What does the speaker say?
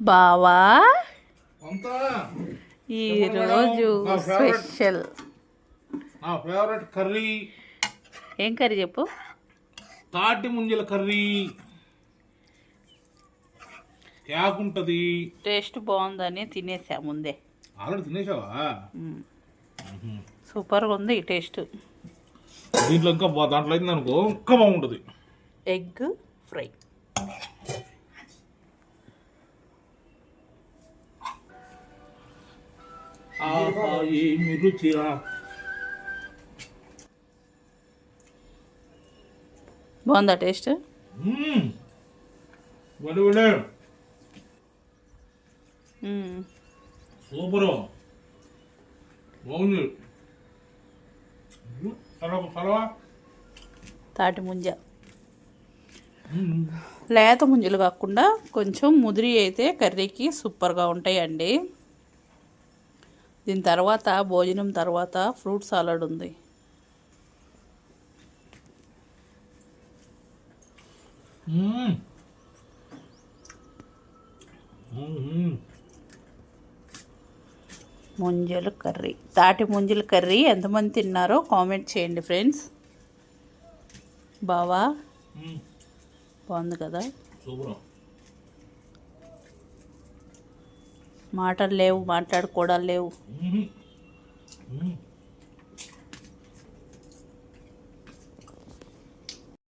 బావా అంతా ఈరోజు స్పెషల్ నా ఫేవరెట్ కర్రీ ఏం కర్రీ చెప్పు. తాటి ముంజల కర్రీ యాకుంటది. టేస్ట్ బాగుందని తినేసా ముందే. ఆల్రెడీ తినేసావా? సూపర్గా ఉంది టేస్ట్. దీంట్లో ఇంకా దాంట్లో అయింది అనుకో ఇంకా బాగుంటుంది. Egg fry. ఏమి రుచిరా. బాగుందా టేస్ట్? సూపర్ బాగుంది. తాటి ముంజ లేత ముంజలు కాకుండా కొంచెం ముదిరి అయితే కర్రీకి సూపర్గా ఉంటాయండి. దీని తర్వాత భోజనం తర్వాత ఫ్రూట్ సాలడ్ ఉంది. ముంజలు కర్రీ, తాటి ముంజల కర్రీ ఎంతమంది తిన్నారో కామెంట్ చేయండి ఫ్రెండ్స్. బావా బాగుంది కదా? మాటలు లేవు, మాట్లాడుకోవడాలు లేవు.